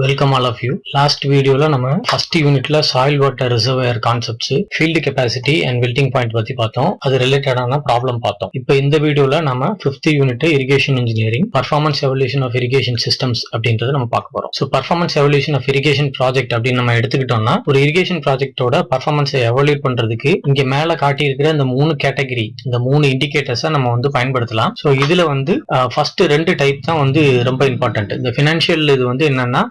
Welcome all of you. Last video la nama first unit la soil water reservoir concepts, field capacity and wilting point பத்தி பார்த்தோம். அது related ஆன problem பார்த்தோம். இப்போ இந்த வீடியோல நம்ம 5th unit irrigation engineering performance evaluation of irrigation systems அப்படின்றத நம்ம பார்க்க போறோம். So performance evaluation of irrigation project அப்படின்னு நம்ம எடுத்துக்கிட்டோம்னா ஒரு irrigation projectோட performance-ஐ evaluate பண்றதுக்கு இங்க மேல காட்டி இருக்கிற இந்த மூணு கேட்டகரி, இந்த மூணு இண்டிகேட்டர்ஸை நம்ம வந்து பயன்படுத்தலாம். ஸோ இதுல வந்து ஃபர்ஸ்ட் ரெண்டு டைப் தான் வந்து ரொம்ப இம்பார்ட்டன்ட். இந்த ஃபினான்ஷியல் இது வந்து என்னன்னா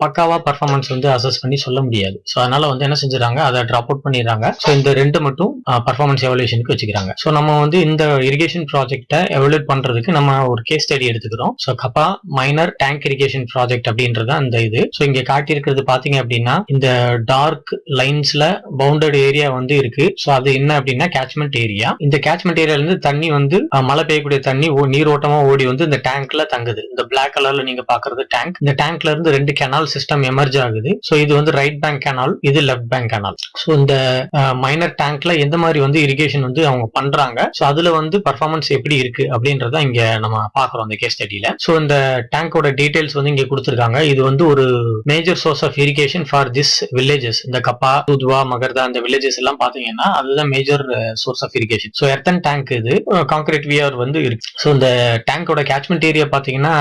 பக்காவா பர்ஃபார்மன்ஸ் வந்து அசஸ் பண்ணி சொல்ல முடியாது. ஸோ அதனால வந்து என்ன செஞ்சுறாங்க, அதை ட்ராப் அவுட் பண்ணிடுறாங்க. ஸோ இந்த ரெண்டு மட்டும் பர்ஃபார்மன்ஸ் எவல்யூஷனுக்கு வச்சுக்கிறாங்க. ஸோ நம்ம வந்து இந்த இரிகேஷன் ப்ராஜெக்டை எவல்யூட் பண்றதுக்கு நம்ம ஒரு கேஸ் ஸ்டடி எடுத்துக்கிறோம். ஸோ கப்பா மைனர் டேங்க் இரிகேஷன் ப்ராஜெக்ட் அப்படின்றது அந்த இது. ஸோ இங்க காட்டியிருக்கிறது பாத்தீங்க அப்படின்னா இந்த டார்க் லைன்ஸ்ல பவுண்டட் ஏரியா வந்து இருக்கு. ஸோ அது என்ன அப்படின்னா கேட்ச்மெண்ட் ஏரியா. இந்த கேட்ச்மெண்ட் ஏரியால இருந்து தண்ணி வந்து மழை பெய்யக்கூடிய தண்ணி நீரோட்டமா ஓடி வந்து இந்த டேங்க்ல தங்குது. இந்த பிளாக் கலர்ல நீங்க பாக்குறது டேங்க். இந்த டேங்க்ல இருந்து ரெண்டு கெனால் சிஸ்டம் எமர்ஜ் ஆகுது. ஸோ இது வந்து ரைட் பேங்க் கெனால், இது லெஃப்ட் பேங்க் கெனால். ஸோ இந்த மைனர் டேங்க்ல எந்த மாதிரி வந்து இரிகேஷன் வந்து அவங்க பண்றாங்க, ஸோ அதுல வந்து பர்ஃபார்மன்ஸ் எப்படி இருக்கு அப்படின்றத இங்க நம்ம பாக்குறோம் இந்த கேஸ் ஸ்டடியில. ஸோ இந்த டேங்கோட டீடைல்ஸ் வந்து இங்க கொடுத்துருக்காங்க. இது வந்து ஒரு major source of irrigation for this villages. இந்த கப்பா, துத்வா, மகர்தா அந்த வில்லேஜஸ் எல்லாம் பாத்தீங்கன்னா அதுதான் major source of irrigation. So earthen tank இது கான்கிரீட் வியர் வந்து இருக்கு. ஸோ இந்த டேங்கோட கேட்ச்மெண்ட் ஏரியா பாத்தீங்கன்னா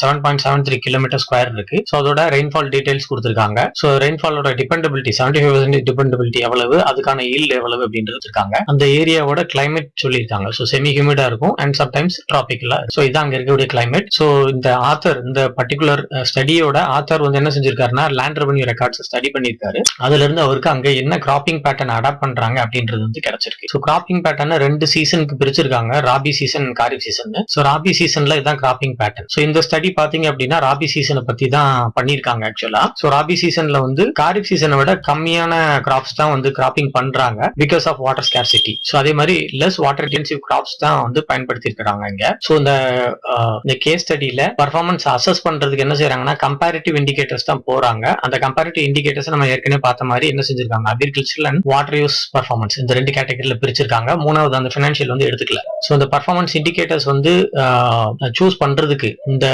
7.73 கிலோமீட்டர் ஸ்கொயர் இருக்கு. ஸோ அதோட ரெயின்ஃபால் டீடைல்ஸ் கொடுத்துருக்காங்க. ஸோ ரெயின்ஃபாலோட டிபெண்டபிலிட்டி 75% டிபெண்டபிலிட்டி எவ்வளவு, அதுக்கான ஈல்டு எவ்வளவு அப்படின்றது இருக்காங்க. அந்த ஏரியாவோட கிளைமேட் சொல்லியிருக்காங்க. ஸோ செமி ஹியூமிடா இருக்கும் அண்ட் சம்டைம்ஸ் டிராபிக்கலா. ஸோ இதான் அங்க இருக்கக்கூடிய கிளைமேட். ஸோ இந்த ஆத்தர், இந்த பர்டிகுலர் ஸ்டடியோட ஆத்தர் வந்து என்ன செஞ்சிருக்காருன்னா லேண்ட் ரெவன்யூ ரெக்கார்ட்ஸ் ஸ்டடி பண்ணிருக்காரு. அதுல இருந்து அவருக்கு அங்க என்ன கிராப்பிங் பேட்டர்ன் அடாப்ட் பண்றாங்க அப்படின்றது வந்து கிடைச்சிருக்கு. ஸோ கிராப்பிங் பேட்டர்ன் ரெண்டு சீசனுக்கு பிரிச்சிருக்காங்க, rabi season, kharif season. So rabi சீசன்ல இதான் கிராப்பிங் பேட்டர்ன். ஸோ இந்த ஸ்டடி பாத்தீங்க அப்படின்னா ராபி சீசனை பத்தி தான் பண்ணிருக்காங்க ஆக்சுவலா. ஸோ ராபி சீசன்ல வந்து காரிஃப் சீசனை விட கம்மியான கிராப்ஸ் தான் வந்து கிராப்பிங் பண்றாங்க because of water scarcity. So அதே மாதிரி லெஸ் வாட்டர் இன்டென்சிவ் கிராப்ஸ் தான் வந்து பயன்படுத்தி இருக்காங்க இங்க. ஸோ இந்த கேஸ் ஸ்டடியில பர்ஃபார்மன்ஸ் அசஸ் பண்றதுக்கு என்ன செய்யறாங்கன்னா கம்பேரிட்டிவ் இண்டிகேட்டர்ஸ் தான் போறாங்க. அந்த கம்பேரிட்டிவ் இண்டிகேட்டர்ஸ் நம்ம ஏற்கனவே பார்த்த மாதிரி என்ன செஞ்சிருக்காங்க, agriculture and water use performance இந்த ரெண்டு கேட்டகரியில பிரிச்சிருக்காங்க. மூணாவது அந்த ஃபினான்ஷியல் வந்து எடுத்துக்கல. ஸோ இந்த பர்ஃபார்மன்ஸ் இண்டிகேட்டர்ஸ் வந்து சூஸ் பண்றதுக்கு இந்த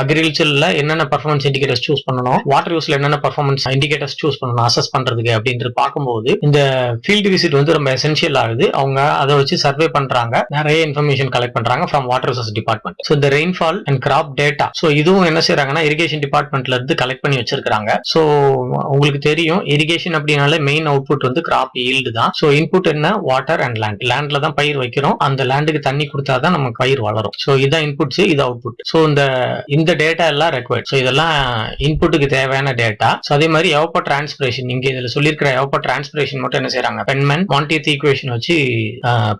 அக்ரிகல்ச்சர்ல என்னென்ன பர்ஃபார்மன்ஸ் இண்டிகேட்டர்ஸ் சூஸ் பண்ணணும், வாட்டர் யூஸ்ல என்னென்ன பர்ஃபார்மன்ஸ் இண்டிகேட்டர்ஸ் சூஸ் பண்ணணும் அசஸ் பண்றதுக்கு அப்படின்றது பார்க்கும்போது இந்த ஃபீல்டு விசிட் வந்து ரொம்ப எசென்ஷியல் ஆகுது. அவங்க அதை வச்சு சர்வே பண்றாங்க, நிறைய இன்ஃபர்மேஷன் கலெக்ட் பண்றாங்க from water resource department. So இந்த rainfall and crop data, so இதுவும் என்ன செய்யறாங்கன்னா இரிகேஷன் டிபார்ட்மெண்ட்ல இருந்து கலெக்ட் பண்ணி வச்சிருக்காங்க. ஸோ உங்களுக்கு தெரியும் இரிகேஷன் அப்படின்னாலே மெயின் அவுட்புட் வந்து கிராப் ஈல்டு தான். ஸோ இன்புட் என்ன, வாட்டர் அண்ட் லேண்ட். லேண்ட்ல தான் பயிர் வைக்கிறோம், அந்த லேண்டுக்கு தண்ணி கொடுத்தாதான் நமக்கு பயிர் வளரும். ஸோ இதான் இன்புட்ஸ், இது அவுட்புட். ஸோ இந்த டேட்டா எல்லாம் ரெக்வயர்ட். ஸோ இதெல்லாம் இன்புட்டுக்கு தேவையான டேட்டா. ஸோ அதே மாதிரி எவப்போ டிரான்ஸ்பிரேஷன், இங்க இதுல சொல்லியிருக்கிற எவப்போ டிரான்ஸ்பிரேஷன் மட்டும் என்ன செய்யறாங்க, பென்மேன் மான்டியத் ஈக்குவேஷன் வச்சு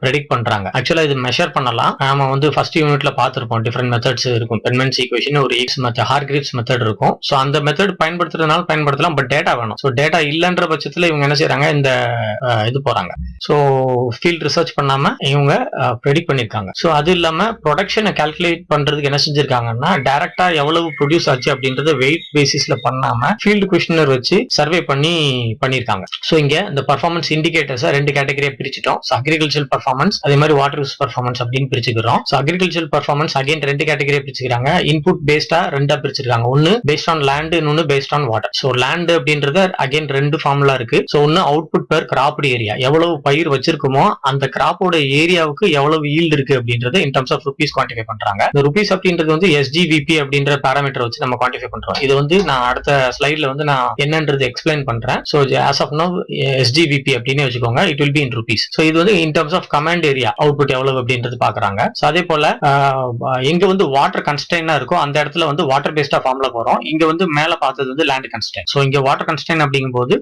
ப்ரெடிக்ட் பண்றாங்க. ஆக்சுவலா இது மெஷர் பண்ணலாம். நாம வந்து ஃபர்ஸ்ட் யூனிட்ல பார்த்திருப்போம், டிஃபரெண்ட் மெத்தட்ஸ் இருக்கும். பென்மேன்ஸ் ஈக்குவேஷன், ஒரு எக்ஸ் மெத்தட், ஹார்கிரீவ்ஸ் மெத்தட் இருக்கும். ஸோ அந்த மெத்தட் பயன்படுத்துறதுனால பயன்படுத்தலாம், பட் டேட்டா வேணும். ஸோ டேட்டா இல்லைன்ற பட்சத்துல இவங்க என்ன செய்யறாங்க, இந்த இது போறாங்க. ஸோ ஃபீல்ட் ரிசர்ச் பண்ணாம இவங்க ப்ரெடிக்ட் பண்ணிருக்காங்க. ஸோ அது இல்லாம ப்ரொடக்ஷனை கால்குலேட் பண்றதுக்கு என்ன செஞ்சிருக்காங்கன்னா டைரக்டா எவ்வளவு ப்ரொடியூஸ் ஆச்சு அப்படின்றத வெயிட் பேசிஸ்ல பண்ணாம ஃபீல்டு குவெஸ்டினர் வச்சு சர்வே பண்ணிருக்காங்க. ஸோ இங்க இந்த பர்ஃபார்மன்ஸ் இண்டிகேட்டர்ஸ் ரெண்டு கேட்டகரியா பிரிச்சுட்டோம். ஸோ அக்ரிகல்ச்சர் பர்ஃபார்மன்ஸ், அதே மாதிரி வாட்டர் யூஸ் பர்ஃபார்மன்ஸ் அப்படின்னு பிரிச்சுக்கிறோம். ஸோ அக்ரிகல்ச்சர் பர்ஃபார்மன்ஸ் அகைன் ரெண்டு கேட்டகரியா பிரிச்சுக்கிறாங்க. இன்புட் பேஸ்டா ரெண்டா பிரிச்சிருக்காங்க. ஒன்னு பேஸ்ட் ஆன் லேண்ட், இன்னொன்னு based on water. So land அப்படின்றது அகைன் ரெண்டு ஃபார்முலா இருக்கு. ஸோ ஒன்னு அவுட்புட் பெர் கிராப்டு ஏரியா, எவ்வளவு பயிர் வச்சிருக்குமோ அந்த கிராப்போட ஏரியாவுக்கு எவ்வளவு ஈல்டு இருக்கு அப்படின்றது in terms of rupees quantify பண்றாங்க. இந்த ருபீஸ் அப்படின்றது வந்து SGVP அப்படின்ற பாராமீட்டர் வச்சு நம்ம குவான்டிஃபை பண்றோம். இது வந்து நான் அடுத்த ஸ்லைட்ல வந்து நான் என்னன்றது எக்ஸ்பிளைன் பண்றேன். So as of no SGVP அப்படின்னு வச்சுக்கோங்க, it will be in rupees. So இது வந்து in terms of command area output எவ்வளவு அப்படின்றது பாக்குறாங்க. ஸோ அதே போல எங்க வந்து வாட்டர் கன்ஸ்டன்டா இருக்கோ அந்த இடத்துல வந்து வாட்டர் பேஸ்டா ஃபார்ம்ல போறோம். இங்க வந்து மேல பார்த்தது வந்து லேண்ட் கன்ஸ்டன்ட். ஸோ இங்க வாட்டர் கன்ஸ்டன்ட் அப்படிங்கும்போது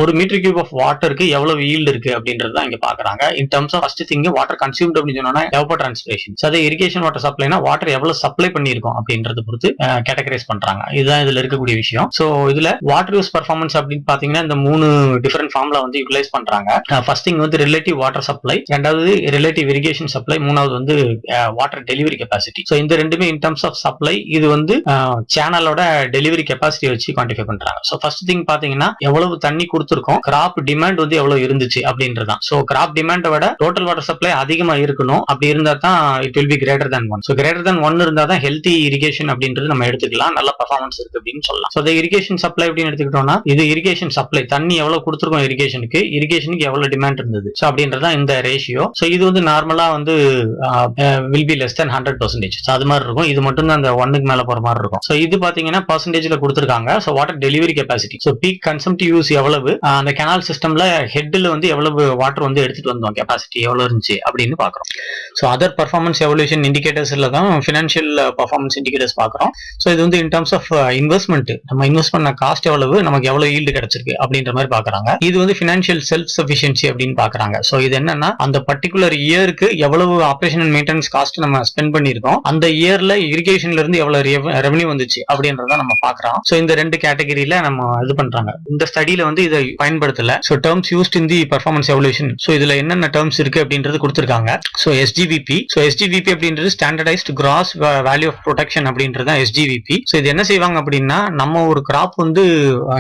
ஒரு மீட்டர் கியூப் ஆஃப் வாட்டருக்கு எவ்வளவு ஈல்டு இருக்கு அப்படின்றது தான் இங்க பாக்குறாங்க. In terms of first thing water consumed அப்படின்னு சொன்னா எவப்போ டிரான்ஸ்பிரேஷன். ஸோ அதே இரிகேஷன் வாட்டர் சப்ளைனா வாட்டர் எவ்வளவு சப்ளை பண்ணிருக்கோம் அப்படின்றது பொறுத்து கேட்டகரைஸ் பண்றாங்க. இதுதான் இதுல இருக்கக்கூடிய விஷயம். ஸோ இதுல வாட்டர் யூஸ் பர்ஃபார்மன்ஸ் அப்படின்னு பாத்தீங்கன்னா இந்த மூணு டிஃபரெண்ட் ஃபார்ம்ல வந்து யூட்டிலைஸ் பண்றாங்க. ஃபர்ஸ்ட் திங் வந்து ரிலேட்டிவ் வாட்டர் சப்ளை, ரெண்டாவது ரிலேட்டிவ் இரிகேஷன் சப்ளை, மூணாவது வந்து வாட்டர் டெலிவரி கெபாசிட்டி. ஸோ இந்த ரெண்டுமே இன் டர்ம்ஸ் ஆஃப் சப்ளை இது வந்து சேனலோட டெலிவரி கெபாசிட்டி வச்சு குவான்டிஃபை பண்றாங்க. ஸோ ஃபர்ஸ்ட் திங் பாத்தீங்கன்னா எவ்வளவு தண்ணி கொடுத்துருக்கோம், கிராப் டிமாண்ட் வந்து எவ்வளவு இருந்துச்சு அப்படின்றதான். ஸோ கிராப் டிமாண்டை விட டோட்டல் வாட்டர் சப்ளை அதிகமா இருக்கணும். அப்படி இருந்தா தான் it will B greater than 1. So greater than 1 இருந்தா தான் ஹெல்தி இரிகேஷன் அப்படின்றது நம்ம எடுத்துக்கலாம். நல்ல நல்ல பெர்ஃபார்மன்ஸ் இருக்கு அப்படின்னு சொல்லலாம். ஸோ இரிகேஷன் சப்ளை அப்படின்னு எடுத்துக்கிட்டோம்னா இது இரிகேஷன் சப்ளை, தண்ணி எவ்வளவு கொடுத்துருக்கோம் இரிகேஷனுக்கு எவ்வளவு டிமாண்ட் இருந்தது ஸோ அப்படின்றதான் இந்த ரேஷியோ. ஸோ இது வந்து நார்மலா வந்து will be less than 100%. So அது மாதிரி இருக்கும். இது மட்டும் தான் அந்த 1க்கு மேல போற மாதிரி இருக்கும். ஸோ இது பாத்தீங்கன்னா பர்சன்டேஜ்ல கொடுத்துருக்காங்க. So water delivery capacity, so peak consumptive use எவ்வளவு, அந்த கெனால் சிஸ்டம்ல ஹெட்ல வந்து எவ்வளவு வாட்டர் வந்து எடுத்துட்டு வந்தோம், கெபாசிட்டி எவ்வளவு இருந்துச்சு அப்படின்னு பாக்குறோம். ஸோ அதர் பர்ஃபார்மன்ஸ் எவல்யூஷன் இண்டிகேட்டர்ஸ்ல தான் ஃபினான்ஷியல் பர்ஃபார்மன்ஸ் இண்டிகேட்டர்ஸ் பாக்குறோம். ஸோ இது வந்து இன் டர்ம்ஸ் ஆஃப் இன்வெஸ்ட்மெண்ட், நம்ம இன்வெஸ்ட் பண்ண காஸ்ட் எவ்வளவு, நமக்கு எவ்வளவு ஈல்டு கிடைச்சிருக்கு அப்படின்ற மாதிரி பாக்குறாங்க. இது வந்து ஃபினான்ஷியல் செல்ஃப் சஃபிஷியன்சி அப்படின்னு பாக்குறாங்க. ஸோ இது என்னன்னா அந்த பர்டிகுலர் இயருக்கு எவ்வளவு ஆபரேஷன் அண்ட் மெயின்டெனன்ஸ் காஸ்ட் நம்ம ஸ்பெண்ட் பண்ணிருக்கோம், அந்த இயர்ல இரிகேஷன்ல இருந்து எவ்வளவு ரெவன்யூ வந்துச்சு அப்படின்றத நம்ம பாக்குறோம். ஸோ இந்த ரெண்டு கேட்டகரியில நம்ம இது பண்றாங்க. இந்த ஸ்டடியில வந்து இதை பயன்படுத்தல. So terms used in the performance evaluation, so இதுல என்னென்ன டேர்ம்ஸ் இருக்கு அப்படின்றது கொடுத்திருக்காங்க. ஸோ எஸ்ஜிவிபி, ஸோ எஸ்ஜிவிபி அப்படின்றது standardized gross value of production அப்படின்றது எஸ்ஜிவிபி. ஸோ இது என்ன செய்வாங்க அப்படின்னா, நம்ம ஒரு கிராப் வந்து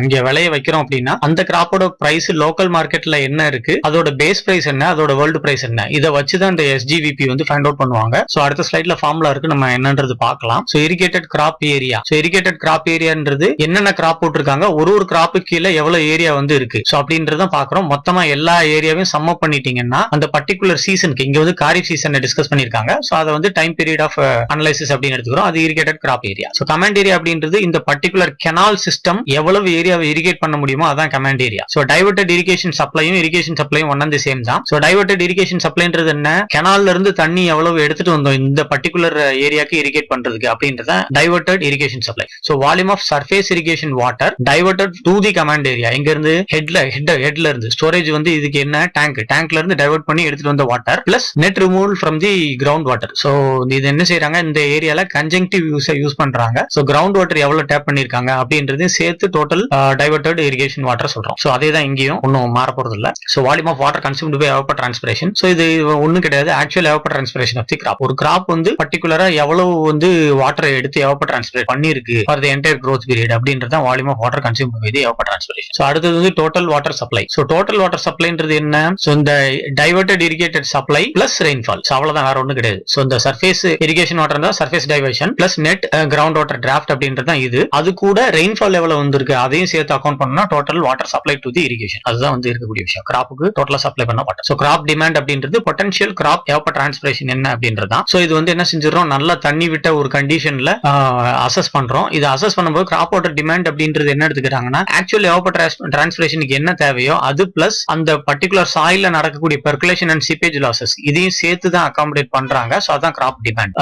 இங்க விளைய வைக்கிறோம் அப்படின்னா அந்த கிராப்போட பிரைஸ் லோக்கல் மார்க்கெட்ல என்ன இருக்கு, அதோட பேஸ் பிரைஸ் என்ன, அதோட வேர்ல்டு பிரைஸ் என்ன, இதை வச்சுதான் இந்த எஸ்ஜிவிபி வந்து ஃபைண்ட் அவுட் பண்ணுவாங்க. ஸோ அடுத்த ஸ்லைட்ல ஃபார்முலா இருக்கு, நம்ம என்னன்றது பார்க்கலாம். So irrigated crop area, so irrigated crop ஏரியான்றது என்னென்ன கிராப் போட்டிருக்காங்க, ஒரு கிராப்பு கீழே எவ்வளவு ஏரியா வந்து இருக்கு ஸோ அப்படின்றதான் பாக்குறோம். மொத்தமா எல்லா ஏரியாவையும் சம் அப் பண்ணிட்டீங்கன்னா அந்த பர்டிகுலர் சீசனுக்கு, இங்க வந்து காரிஃப் சீசன் டிஸ்கஸ் பண்ணிருக்காங்க. ஸோ அதை வந்து டைம் பீரியட் ஆஃப் அனலைசிஸ் அப்படின்னு எடுத்துக்கிறோம். அது irrigated crop area. So command area அப்படின்றது இந்த பர்டிகுலர் கெனால் சிஸ்டம் எவ்வளவு ஏரியாவை இரிகேட் பண்ண முடியுமோ அதான் command area. So diverted irrigation சப்ளையும் ஒன் அண்ட் தி சேம் தான். ஸோ டைவர்டட் இரிகேஷன் சப்ளைன்றது என்ன, கெனால்ல இருந்து தண்ணி எவ்வளவு எடுத்துட்டு வந்தோம் இந்த பர்டிகுலர் ஏரியாக்கு இரிகேட் பண்றதுக்கு அப்படின்றத diverted irrigation supply. So volume of surface irrigation water diverted to the command area, இங்க இருந்து ஹெட்ல இருந்து ஸ்டோரேஜ் வந்து இதுக்கு என்ன டேங்க்ல இருந்து டைவர்ட் பண்ணி எடுத்துட்டு வந்த water plus net removal from the ground water. So இது என்ன செய்யறாங்க, இந்த ஏரியால கன்ஜங்டிவ் யூஸ் பண்றாங்க. ஸோ கிரவுண்ட் வாட்டர் எவ்வளவு டேப் பண்ணிருக்காங்க அப்படின்றது சேர்த்து டோட்டல் டைவர்டட் இரிகேஷன் வாட்டர் சொல்றோம். ஸோ அதே தான் இங்கேயும் ஒன்னும் மாற போறது இல்ல. So volume of water consumed by evapotranspiration. So இது ஒன்னும் கிடையாது, actual evapotranspiration of the crop. ஒரு கிராப் வந்து பர்டிகுலரா எவ்வளவு வந்து வாட்டரை எடுத்து எவாப்பர் டிரான்ஸ்பிரேட் பண்ணிருக்கு for the entire growth period அப்படின்றது தான் volume of water consume by the evapotranspiration. So அடுத்தது வந்து total water supply. So total water சப்ளைன்றது என்ன, ஸோ இந்த diverted irrigated supply plus rainfall. So அவ்வளவுதான், வேற ஒன்றும் கிடையாது. ஸோ இந்த சர்ஃபேஸ் இரிகேஷன் வாட்டர் தான் surface diversion plus net ground water draft அப்படின்றது தான் இது. அது கூட ரெயின்ஃபால் எவ்வளவு வந்திருக்கு அதையும் சேர்த்து அக்கௌண்ட் பண்ணா total water supply to the irrigation. அதுதான் வந்து இருக்கக்கூடிய விஷயம், கிராப்புக்கு டோட்டலா சப்ளை பண்ண வாட்டர். ஸோ கிராப் டிமாண்ட் அப்படின்றது பொட்டன்ஷியல் கிராப் எவாப்பர் டிரான்ஸ்பிரேஷன் என்ன அப்படின்றது தான். ஸோ இது வந்து என்ன செஞ்சிடறோம், நல்லா தண்ணி விட்ட ஒரு கண்டிஷன்ல அசஸ் பண்றோம். இது அசஸ் பண்ணும்போது கிராப் வாட்டர் டிமாண்ட் அப்படின்றது என்ன எடுத்துக்கிறாங்கன்னா, ஆக்சுவல் எவாப்பர் டிரான்ஸ்பிரேஷனுக்கு என்ன தேவையோ அது பிளஸ் அந்த பர்டிகுலர் சாயில்ல நடக்கக்கூடிய பெர்குலேஷன் அண்ட் சீப்பேஜ் லாசஸ் இதையும் சேர்த்து தான் அகாமடேட் பண்றாங்க. ஸோ அதான் கிராப் டிமாண்ட்.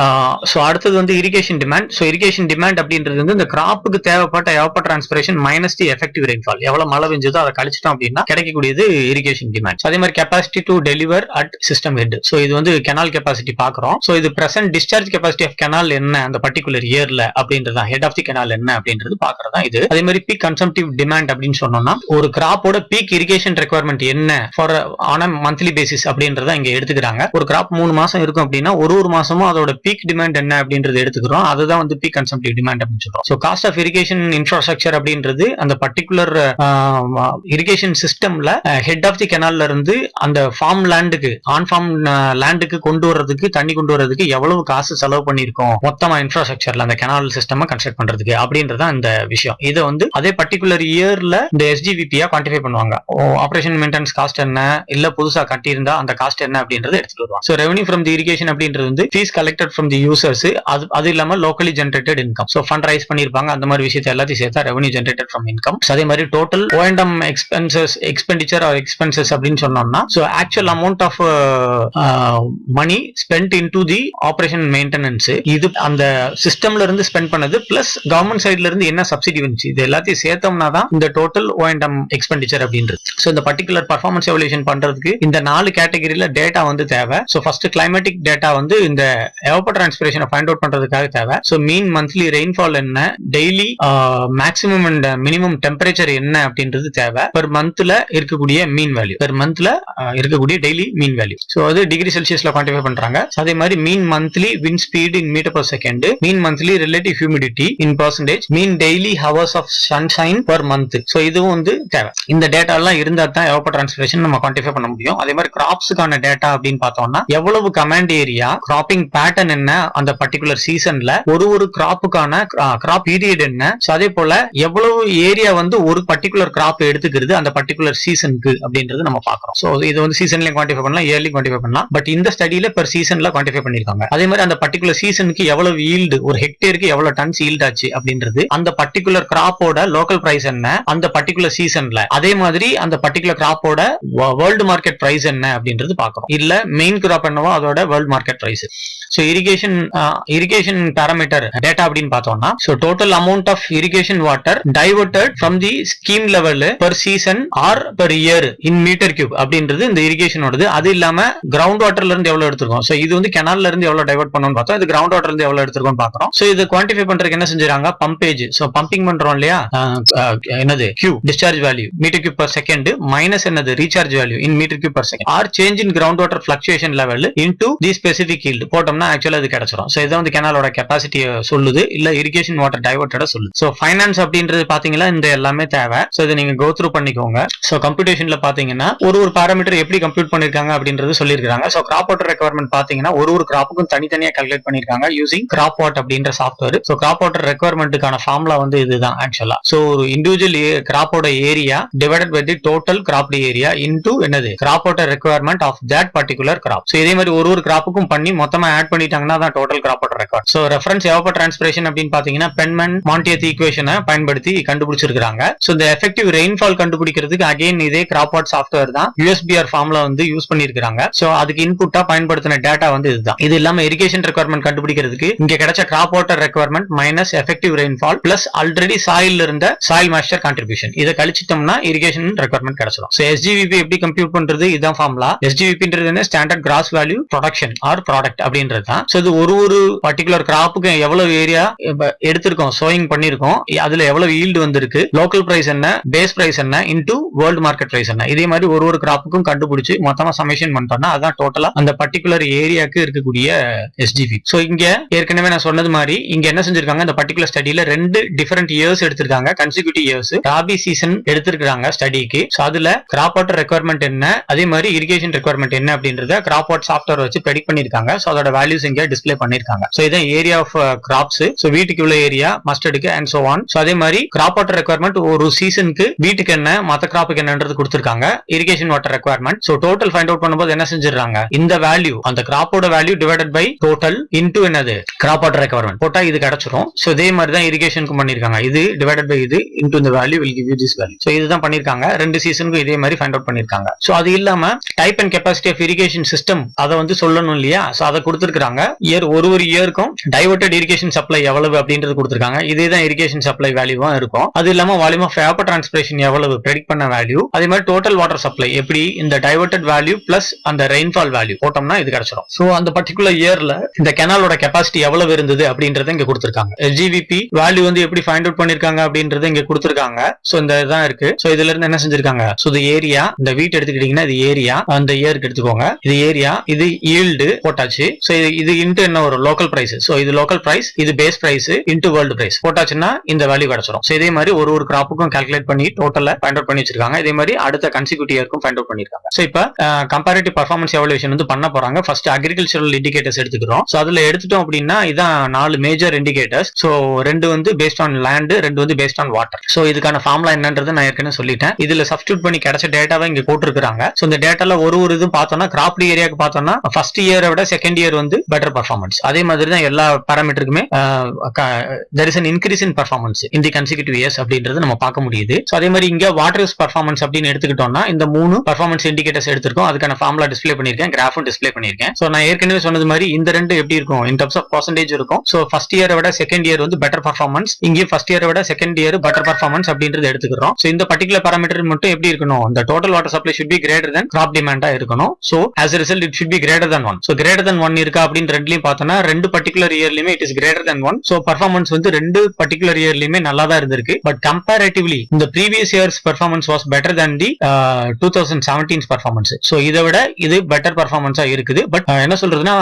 ஸோ அடுத்தது வந்து irrigation demand. So irrigation demand அப்படின்றது வந்து இந்த கிராப்புக்கு தேவைப்பட்ட evapotranspiration minus the effective rainfall, எவ்வளவு மழை பெஞ்சதோ அதை கழிச்சிட்டோம் அப்படின்னா கிடைக்கக்கூடியது இரிகேஷன் டிமாண்ட். அதே மாதிரி capacity to deliver at system head. So இது வந்து கெனால் கெபாசிட்டி பாக்குறோம். ஸோ இது present discharge capacity of canal என்ன அந்த பர்டிகுலர் இயர்ல அப்படின்றதா, ஹெட் ஆஃப் தி கெனால் என்ன அப்படின்றது பாக்குறதா இது. அதே மாதிரி பீக் கன்சம்ப்டிவ் டிமாண்ட் அப்படின்னு சொன்னோம்னா ஒரு கிராப்போட பீக் இரிகேஷன் ரெக்யர்மெண்ட் என்ன for on a monthly basis அப்படின்றத இங்க எடுத்துக்கிறாங்க. ஒரு கிராப் 3 மாசம் இருக்கும் அப்படின்னா ஒரு மாசமும் அதோட பீக் டிமாண்ட் என்ன அப்படின்றது எடுத்துக்கிறோம். அதுதான் வந்து பீக் கன்சம்ப்டிவ் டிமாண்ட் அப்படின்னு சொல்றோம். So cost of irrigation infrastructure அப்படின்றது அந்த பர்டிகுலர் இரிகேஷன் சிஸ்டம்ல ஹெட் ஆஃப் தி கெனால்ல இருந்து அந்த ஃபார்ம் லேண்டுக்கு ஆன் ஃபார்ம் லேண்டுக்கு கொண்டு வர்றதுக்கு, தண்ணி கொண்டு வர்றதுக்கு எவ்வளவு காசு செலவு பண்ணிருக்கோம் மொத்தமா இன்ஃப்ராஸ்ட்ரக்சர்ல அந்த கெனால் சிஸ்டம் கன்ஸ்ட்ரக்ட் பண்றதுக்கு அப்படின்றதான் இந்த விஷயம். இதை வந்து அதே பர்டிகுலர் இயர்ல இந்த எஸ்ஜிவிபியா குவான்டிஃபை பண்ணுவாங்க. ஆபரேஷன் மெயின்டெனன்ஸ் காஸ்ட் என்ன, இல்ல புதுசா கட்டியிருந்தா அந்த காஸ்ட் என்ன அப்படின்றத எடுத்துட்டு வருவாங்க. So revenue from the irrigation அப்படின்றது வந்து fees collected from the users, அது இல்லாம locally generated income. So fund raise பண்ணிருப்பாங்க, அந்த மாதிரி விஷயத்தை எல்லாத்தையும் சேர்த்தா ரெவன்யூ ஜென்ரேட்டட் ஃப்ரம் இன்கம். அதே மாதிரி total O&M expenditure R expenses அப்படின்னு சொன்னோம்னா, so actual amount of money spent into the operation maintenance, இது அந்த சிஸ்டம்ல இருந்து ஸ்பெண்ட் பண்ணது பிளஸ் கவர்மெண்ட் சைட்ல இருந்து என்ன சப்சிடி வந்துச்சு, இது எல்லாத்தையும் சேர்த்தோம்னா தான் இந்த டோட்டல் O&M எக்ஸ்பெண்டிச்சர் அப்படின்றது. ஸோ இந்த பர்டிகுலர் பர்ஃபார்மன்ஸ் எவல்யூஷன் பண்றதுக்கு இந்த 4 கேட்டகரியில டேட்டா வந்து தேவை. ஸோ ஃபர்ஸ்ட் கிளைமேட்டிக் டேட்டா வந்து இந்த எவாப்பர் டிரான்ஸ்பிரேஷனை ஃபைண்ட் அவுட் பண்றதுக்காக தேவை. ஸோ மீன் மந்த்லி ரெயின்ஃபால் என்ன, daily maximum and minimum temperature என்ன அப்படின்றது தேவை. பெர் மந்த்ல இருக்கக்கூடிய மீன் வேல்யூ, பெர் மந்த்ல இருக்கக்கூடிய டெய்லி மீன் வேல்யூ. ஸோ அது டிகிரி செல்சியஸ்ல குவான்டிஃபை பண்றாங்க. அதே மாதிரி mean monthly wind speed in metre per second, mean monthly relative humidity in percentage, mean daily hours of sunshine per month. So இதுவும் வந்து தேவை. இந்த டேட்டா எல்லாம் இருந்தா தான் எவாப்பர் டிரான்ஸ்பிரேஷன் நம்ம குவான்டிஃபை பண்ண முடியும். அதே மாதிரி கிராப்ஸுக்கான டேட்டா அப்படின்னு பார்த்தோம்னா எவ்வளவு கமாண்ட் ஏரியா, கிராப்பிங் பேட்டர்ன் என்ன அந்த பர்டிகுலர் சீசன்ல ஒரு கிராப்புக்கான கிராப் பீரியட் என்ன, அதே போல எவ்வளவு ஏரியா வந்து ஒரு பர்டிகுலர் கிராப் எடுத்துக்கிறது அந்த பர்டிகுலர் சீசனுக்கு அப்படின்றது நம்ம பாக்குறோம். சோ இது வந்து சீசன்லயும் குவான்டிஃபை பண்ணலாம், இயர்லி குவான்டிஃபை பண்ணலாம். பட் இந்த ஸ்டடியில பெர் சீசன்ல குவான்டிஃபை பண்ணிருக்காங்க. அதே மாதிரி அந்த பர்டிகுலர் சீசனுக்கு எவ்வளவு ஈல்டு, ஒரு ஹெக்டேருக்கு எவ்வளவு டன்ஸ் ஈல்ட் ஆச்சு அப்படின்றது, அந்த பர்டிகுலர் கிராப்போட லோக்கல் பிரைஸ் என்ன அந்த பர்டிகுலர் சீசன்ல, அதே மாதிரி அந்த பர்டிகுலர் கிராப்போட வேர்ல்டு மார்க்கெட் பிரைஸ் என்ன அப்படின்றது பாக்குறோம். இல்ல மெயின் கிராப் என்னவோ அதோட world market price. So irrigation parameter data அப்படின்னு பார்த்தோம்னா, so total amount of irrigation water diverted from the scheme level per season or per year in metre cube அப்படின்றது இந்த இரிகேஷனோடது. அது இல்லாம கிரவுண்ட் வாட்டர்ல இருந்து எவ்வளவு எடுத்திருக்கோம், சோ இது வந்து கெனால்ல இருந்து எவ்வளவு டைவர்ட் பண்ணணும்னு பார்த்தோம், இது கிரவுண்ட் வாட்டர்ல இருந்து எவ்வளவு எடுத்திருக்கோம் பாக்குறோம். சோ இது குவான்டிஃபை பண்றதுக்கு என்ன செஞ்சாங்க, பம்பேஜ், சோ பம்பிங் பண்றோம் இல்லையா, என்னது Q discharge value metre cube per second minus என்னது recharge value in metre cube per second or change in ground water fluctuation level into the specific yield போட்டோம்னா ஆக்சுவலா அது கிடைச்சிரும். சோ இதான் வந்து கெனாலோட கெபாசிட்டியை சொல்லுது, இல்ல இரிகேஷன் வாட்டர் டைவர்ட்டட சொல்லுது. சோ ஃபைனான்ஸ் அப்படின்றது பாத்தீங்கன்னா இந்த எல்லாமே தேவை. சோ இதை நீங்க கோ த்ரூ பண்ணிக்கோங்க. சோ கம்ப்யூட்டேஷன்ல பாத்தீங்கன்னா ஒரு பாராமீட்டர் எப்படி கம்ப்யூட் பண்ணிருக்காங்க அப்படின்றது சொல்லிருக்காங்க. சோ கிராப் வாட்டர் ரெக்யர்மெண்ட் பாத்தீங்கன்னா ஒரு கிராப்புக்கும் தனித்தனியா கால்குலேட் பண்ணிருக்காங்க யூசிங் கிராப் வாட் அப்படின்ற சாஃப்ட்வேர். சோ கிராப் வாட்டர் ரெக்யர்மெண்ட்டுக்கான ஃபார்முலா வந்து இதுதான் ஆக்சுவலா. சோ ஒரு இண்டிவிஜுவல் கிராப்போட area divided by the total crop area into என்னது crop water requirement of that particular crop. So இதே மாதிரி ஒரு கிராப்புக்கும் பண்ணி மொத்தமா ஆட் பண்ணிட்டாங்கன்னா தான் total crop water record. So reference evapotranspiration அப்படின்னு பாத்தீங்கன்னா பென்மன் மாண்டியத் ஈக்குவேஷனை பயன்படுத்தி கண்டுபிடிச்சிருக்காங்க. சோ இந்த எஃபெக்டிவ் ரெயின்ஃபால் கண்டுபிடிக்கிறதுக்கு அகைன் இதே கிராப் வாட் சாஃப்ட்வேர் தான் யூஎஸ்பிஆர் ஃபார்முலா வந்து யூஸ் பண்ணிருக்காங்க. சோ அதுக்கு இன்புட்டா பயன்படுத்தின டேட்டா வந்து இதுதான். இது இல்லாம இரிகேஷன் ரெக்யர்மெண்ட் கண்டுபிடிக்கிறதுக்கு இங்க கிடைச்ச crop water requirement minus effective rainfall plus already soil இருந்த சாயில் மாய்ஸ்சர் கான்ட்ரிபியூஷன், இதை கழிச்சிட்டோம்னா இரிகேஷன் ரெக்யர்மெண்ட் கிடைச்சிடும். சோ எஸ்ஜிவிபி எப்படி கம்ப்யூட் பண்றது, இதுதான் ஃபார்முலா. எஸ்ஜிவிபின்றது என்ன, standard gross value production or product அப்படின்றது தான். சோ இது ஒரு பர்டிகுலர் கிராப்புக்கு எவ்வளவு ஏரியா எடுத்திருக்கோம், சோயிங் பண்ணிருக்கோம், அதுல எவ்வளவு ஈல்டு வந்திருக்கு, லோக்கல் பிரைஸ் என்ன, பேஸ் பிரைஸ் என்ன இன்டு வேர்ல்டு மார்க்கெட் பிரைஸ் என்ன, இதே மாதிரி ஒரு கிராப்புக்கும் கண்டுபிடிச்சு மொத்தமா சமேஷன் பண்ணிட்டோம்னா அதான் டோட்டலா அந்த பர்டிகுலர் ஏரியாக்கு இருக்கக்கூடிய எஸ்ஜிபி. சோ இங்க ஏற்கனவே நான் சொன்னது மாதிரி இங்க என்ன செஞ்சிருக்காங்க, இந்த பர்டிகுலர் ஸ்டடியில 2 டிஃபரெண்ட் இயர்ஸ் எடுத்திருக்காங்க, கன்சிக்யூட்டிவ் இயர்ஸ், ராபி சீசன் எடுத்திருக்காங்க ஸ்டடிக்கு. சோ அதுல கிராப் வாட்டர் ரெக்யர்மெண்ட் என்ன, அதே மாதிரி இரிகேஷன் ரெக்யர்மெண்ட் என்ன அப்படின்றத கிராப் வாட் சாஃப்ட்வேர் வச்சு ப்ரெடிக்ட் பண்ணிருக்காங்க. சோ அதோட வேல்யூஸ் இங்க டிஸ்ப்ளே பண்ணிருக்காங்க. சோ இதான் ஏரியா ஆஃப் கிராப்ஸ். சோ வீட்டுக்கு இவ்வளவு ஏரியா, மஸ்டர்டுக்கு அண்ட் சோ ஆன். சோ அதே மாதிரி கிராப் வாட்டர் ரெக்யர்மெண்ட் ஒரு சீசனுக்கு வீட்டுக்கு என்ன, மத்த கிராப்புக்கு என்னன்றது கொடுத்திருக்காங்க. Irrigation water requirement. So total find out பண்ணும்போது என்ன செஞ்சிடறாங்க, இந்த வேல்யூ அந்த கிராப்போட value divided by total into என்னது கிராப் வாட்டர் ரெக்யர்மெண்ட் போட்டா இது கிடைச்சிரும். சோ இதே மாதிரி தான் இரிகேஷனுக்கு பண்ணிருக்காங்க. இது டிவைடட் பை இது இன்டு இந்த value will give you this value. So இதுதான் பண்ணிருக்காங்க. 2 சீசனுக்கு இதே மாதிரி ஃபைண்ட் அவுட் பண்ணிருக்காங்க. சோ அது இல்லாம type and capacity of irrigation system அத வந்து சொல்லணும் இல்லையா, சோ அத கொடுத்திருக்காங்க. ஒரு இயருக்கும் டைவர்ட்டட் இரிகேஷன் சப்ளை எவ்வளவு அப்படின்றது கொடுத்திருக்காங்க. இதே தான் இரிகேஷன் சப்ளை வேல்யூவா இருக்கும். அது இல்லாம வால்யூம் ஆஃப் வேப்பர் டிரான்ஸ்பிரேஷன் எவ்வளவு ப்ரெடிக்ட் பண்ண வேல்யூ, அதே மாதிரி டோட்டல் வாட்டர் சப்ளை எப்படி இந்த டைவர்ட்டட் வேல்யூ பிளஸ் அந்த ரெயின்ஃபால் வேல்யூ போட்டோம்னா இது கிடைச்சிரும். சோ அந்த பர்டிகுலர் இயர்ல இந்த கெனாலோட கெபாசிட்டி எவ்வளவு இருந்தது அப்படின்றத இங்க கொடுத்திருக்காங்க. எஸ்ஜிவிபி வேல்யூ வந்து எப்படி ஃபைண்ட் அவுட் பண்ணிருக்காங்க அப்படின்றத இங்க கொடுத்திருக்காங்க. சோ இந்த இதான் இருக்கு. சோ இதுல இருந்து என்ன செஞ்சிருக்காங்க, சோ இது ஏரியா, இந்த வீட் எடுத்துக்கிட்டீங்கன்னா இது ஏரியா, அந்த இயருக்கு எடுத்துக்கோங்க, இது ஏரியா, இது ஈல்டு போட்டாச்சு. சோ இது இன்டு என்ன ஒரு லோக்கல் பிரைஸ். சோ இது லோக்கல் பிரைஸ், இது base price into world price போட்டாச்சுன்னா இந்த வேல்யூ கிடைச்சிரும். சோ இதே மாதிரி ஒரு கிராப்புக்கும் கால்குலேட் பண்ணி டோட்டலா ஃபைண்ட் அவுட் பண்ணி வச்சிருக்காங்க. இதே மாதிரி அடுத்த கன்சிக்யூட்டிவ் இயருக்கும் ஃபைண்ட் அவுட் பண்ணிருக்காங்க. சோ இப்ப கம்பேரிட்டிவ் பர்ஃபார்மன்ஸ் எவல்யூஷன் வந்து பண்ண போறாங்க. ஃபர்ஸ்ட் அக்ரிகல்ச்சரல் இண்டிகேட்டர்ஸ் எடுத்துக்கிறோம். சோ அதுல எடுத்துட்டோம் அப்படின்னா இதான் 4 மேஜர் இண்டிகேட்டர்ஸ். சோ 2 வந்து பேஸ்ட் ஆன் லேண்ட், 2 வந்து பேஸ்ட் ஆன் வாட்டர். சோ இதுக்கான ஃபார்முலா என்னன்றது நான் ஏற்கனவே சொல்லிட்டேன். இதுல சப்ஸ்டிட்யூட் பண்ணி கிடைச்ச டேட்டாவை இங்க போட்டுருக்காங்க. சோ இந்த டேட்டால ஒரு இதுவும் பார்த்தோம்னா கிராப் ஏரியாக்கு பார்த்தோம்னா ஃபர்ஸ்ட் இயரை விட செகண்ட் இயர் வந்து பெட்டர் பர்ஃபார்மன்ஸ். அதே மாதிரி தான் எல்லா பாராமீட்டருக்குமே there is an increase in performance in the consecutive years அப்படின்றது நம்ம பார்க்க முடியுது. சோ அதே மாதிரி இங்க வாட்டர் யூஸ் பர்ஃபார்மன்ஸ் அப்படின்னு எடுத்துக்கிட்டோம்னா இந்த 3 பர்ஃபார்மன்ஸ் இண்டிகேட்டர்ஸ் எடுத்திருக்கோம். அதுக்கான ஃபார்முலா டிஸ்ப்ளே பண்ணிருக்கேன், கிராஃபும் டிஸ்ப்ளே பண்ணிருக்கேன். சோ நான் ஏற்கனவே சொன்னது மாதிரி இந்த 2 எப்படி இருக்கும் இன் டர்ம்ஸ் ஆஃப் பெர்சன்டேஜ் இருக்கும். சோ ஃபர்ஸ்ட் இயரை விட செகண்ட் இயர் வந்து பெட்டர் பர்ஃபார்மன்ஸ், இங்கே ஃபர்ஸ்ட் இயரை விட செகண்ட் இயர் பெட்டர் பர்ஃபார்மன்ஸ் அப்படின்றது எடுத்துக்கிறோம். சோ இந்த பர்டிகுலர் பாராமீட்டர் மட்டும் எப்படி இருக்கணும், the total water supply should be greater than crop demand இருக்கணும். So as a result it should be greater than 1. So greater than 1 இருக்கா அப்படின்னு ரெண்டுலயும் பார்த்தோம்னா 2 particular இயர்லயுமே it is greater than 1. So performance வந்து 2 particular இயர்லயுமே நல்லா தான் இருந்திருக்கு. பட் கம்பேரிட்டிவ்லி இந்த previous year's performance was better than the 2017's performance. So இதை விட இது பெட்டர் பர்ஃபார்மன்ஸா இருக்குது. பட் என்ன சொல்றதுன்னா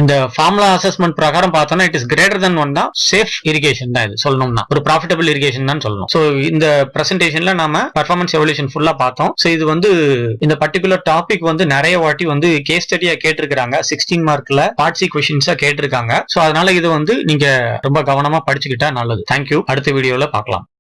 இந்த ஃபார்முலா அசஸ்மெண்ட் பிரகாரம் பார்த்தோம்னா it is greater than 1 தான் சேஃப் இரிகேஷன் தான், இது சொல்லணும்னா ஒரு ப்ராஃபிட்டபிள் இரிகேஷன் தான் சொல்லணும். சோ இந்த பிரசன்டேஷன்ல நாம பர்ஃபார்மன்ஸ் எவல்யூஷன் ஃபுல்லா பார்த்தோம். சோ இது வந்து இந்த பர்டிகுலர் டாபிக் வந்து நிறைய வாட்டி வந்து கேஸ் ஸ்டடியா கேட்டிருக்காங்க. 16 மார்க்ல பார்ட் சி क्वेश्चंसா கேட்டிருக்காங்க. சோ அதனால இது வந்து நீங்க ரொம்ப கவனமா படிச்சுக்கிட்டா நல்லது. தேங்க்யூ. அடுத்த வீடியோல பார்க்கலாம்.